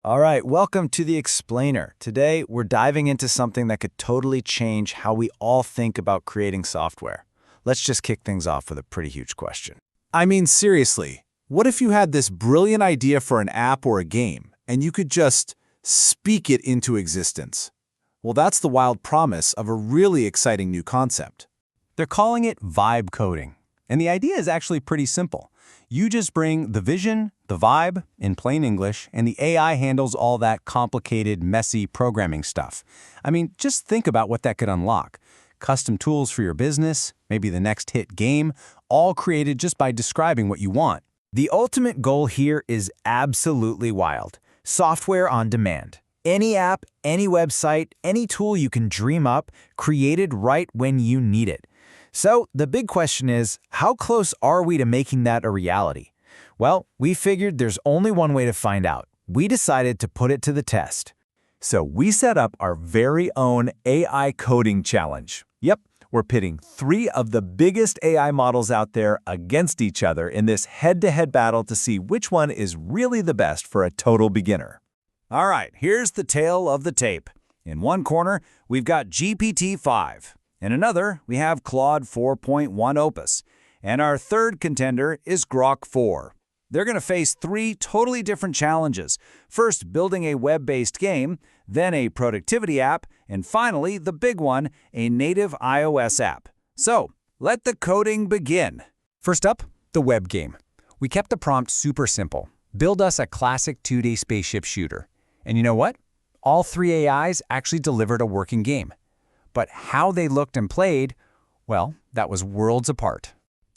All right, welcome to The Explainer. Today, we're diving into something that could totally change how we all think about creating software. Let's just kick things off with a pretty huge question. I mean, seriously, what if you had this brilliant idea for an app or a game, and you could just speak it into existence? Well, that's the wild promise of a really exciting new concept. They're calling it vibe coding. And the idea is actually pretty simple. You just bring the vision, the vibe, in plain English, and the AI handles all that complicated, messy programming stuff. I mean, just think about what that could unlock. Custom tools for your business, maybe the next hit game, all created just by describing what you want. The ultimate goal here is absolutely wild. Software on demand. Any app, any website, any tool you can dream up, created right when you need it. So the big question is, how close are we to making that a reality? Well, we figured there's only one way to find out. We decided to put it to the test. So we set up our very own AI coding challenge. Yep, we're pitting 3 of the biggest AI models out there against each other in this head-to-head battle to see which one is really the best for a total beginner. All right, here's the tale of the tape. In one corner, we've got GPT-5. In another, we have Claude 4.1 Opus. And our third contender is Grok 4. They're going to face 3 totally different challenges. First, building a web-based game, then a productivity app, and finally, the big one, a native iOS app. So, let the coding begin. First up, the web game. We kept the prompt super simple. Build us a classic 2D spaceship shooter. And you know what? All 3 AIs actually delivered a working game. But how they looked and played, well, that was worlds apart.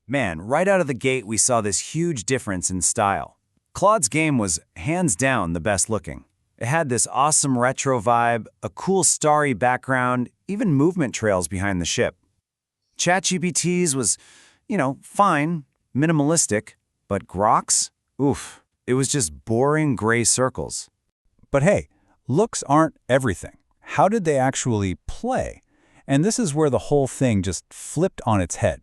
Man, right out of the gate, we saw this huge difference in style. Claude's game was hands down the best looking. It had this awesome retro vibe, a cool starry background, even movement trails behind the ship. ChatGPT's was, fine, minimalistic, but Grok's, oof, it was just boring gray circles. But hey, looks aren't everything. How did they actually play? And this is where the whole thing just flipped on its head.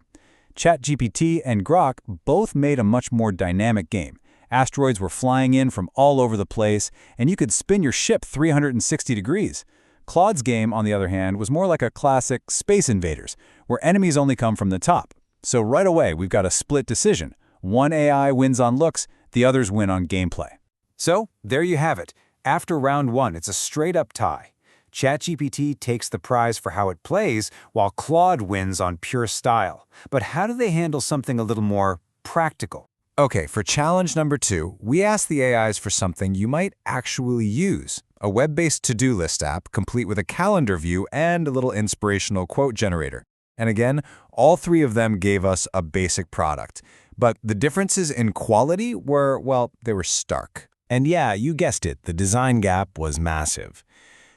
ChatGPT and Grok both made a much more dynamic game. Asteroids were flying in from all over the place, and you could spin your ship 360 degrees. Claude's game, on the other hand, was more like a classic Space Invaders, where enemies only come from the top. So right away, we've got a split decision. One AI wins on looks, the others win on gameplay. So, there you have it. After round 1, it's a straight-up tie. ChatGPT takes the prize for how it plays, while Claude wins on pure style. But how do they handle something a little more practical? Okay, for challenge number 2, we asked the AIs for something you might actually use. A web-based to-do list app, complete with a calendar view and a little inspirational quote generator. And again, all 3 of them gave us a basic product. But the differences in quality were, well, they were stark. And yeah, you guessed it, the design gap was massive.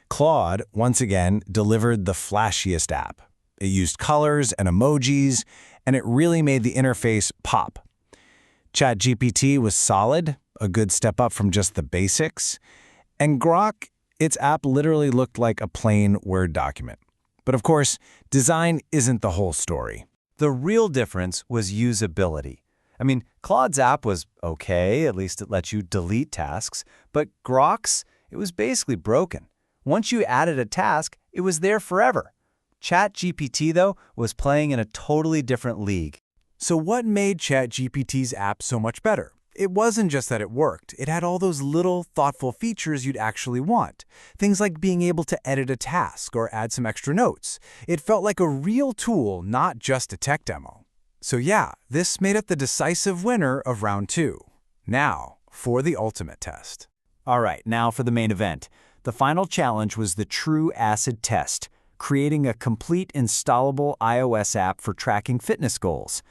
Claude, once again, delivered the flashiest app. It used colors and emojis, and it really made the interface pop. ChatGPT was solid, a good step up from just the basics. And Grok, its app literally looked like a plain Word document. But of course, design isn't the whole story. The real difference was usability. I mean, Claude's app was okay, at least it lets you delete tasks, but Grok's, it was basically broken. Once you added a task, it was there forever. ChatGPT, though, was playing in a totally different league. So what made ChatGPT's app so much better? It wasn't just that it worked. It had all those little, thoughtful features you'd actually want. Things like being able to edit a task or add some extra notes. It felt like a real tool, not just a tech demo. So yeah, this made it the decisive winner of round 2. Now, for the ultimate test. All right, now for the main event. The final challenge was the true acid test, creating a complete installable iOS app for tracking fitness goals.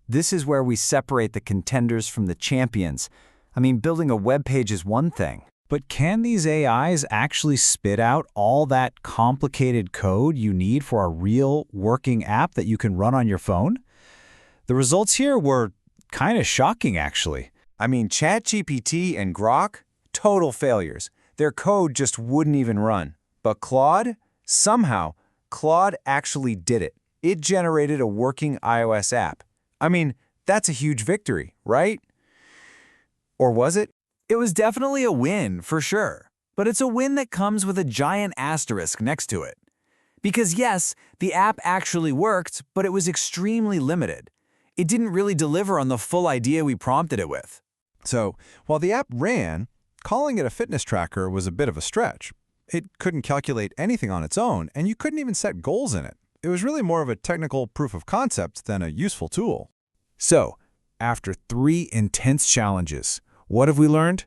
This is where we separate the contenders from the champions. I mean, building a web page is one thing. But can these AIs actually spit out all that complicated code you need for a real working app that you can run on your phone? The results here were kind of shocking, actually. I mean, ChatGPT and Grok, total failures. Their code just wouldn't even run. But Claude, somehow, Claude actually did it. It generated a working iOS app. I mean, that's a huge victory, right? Or was it? It was definitely a win, for sure. But it's a win that comes with a giant asterisk next to it. Because yes, the app actually worked, but it was extremely limited. It didn't really deliver on the full idea we prompted it with. So, while the app ran, calling it a fitness tracker was a bit of a stretch. It couldn't calculate anything on its own, and you couldn't even set goals in it. It was really more of a technical proof of concept than a useful tool. So, after 3 intense challenges, what have we learned?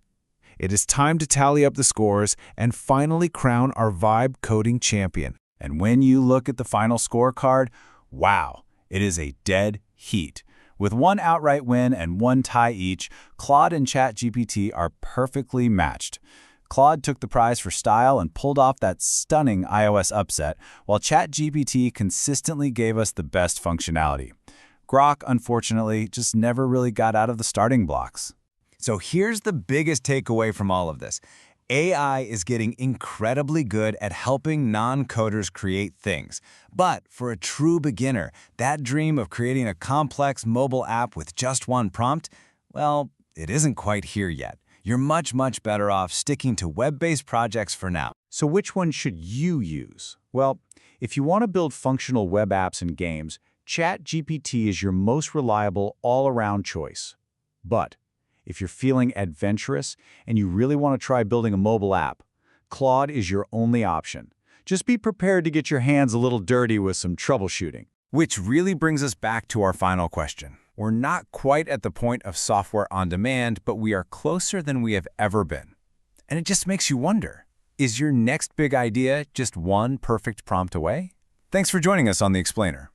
It is time to tally up the scores and finally crown our vibe coding champion. And when you look at the final scorecard, wow, it is a dead heat. With 1 outright win and 1 tie each, Claude and ChatGPT are perfectly matched. Claude took the prize for style and pulled off that stunning iOS upset, while ChatGPT consistently gave us the best functionality. Grok, unfortunately, just never really got out of the starting blocks. So here's the biggest takeaway from all of this. AI is getting incredibly good at helping non-coders create things. But for a true beginner, that dream of creating a complex mobile app with just 1 prompt, well, it isn't quite here yet. You're much, much better off sticking to web-based projects for now. So which one should you use? Well, if you want to build functional web apps and games, ChatGPT is your most reliable all-around choice. But if you're feeling adventurous and you really want to try building a mobile app, Claude is your only option. Just be prepared to get your hands a little dirty with some troubleshooting. Which really brings us back to our final question. We're not quite at the point of software on demand, but we are closer than we have ever been. And it just makes you wonder, is your next big idea just 1 perfect prompt away? Thanks for joining us on The Explainer.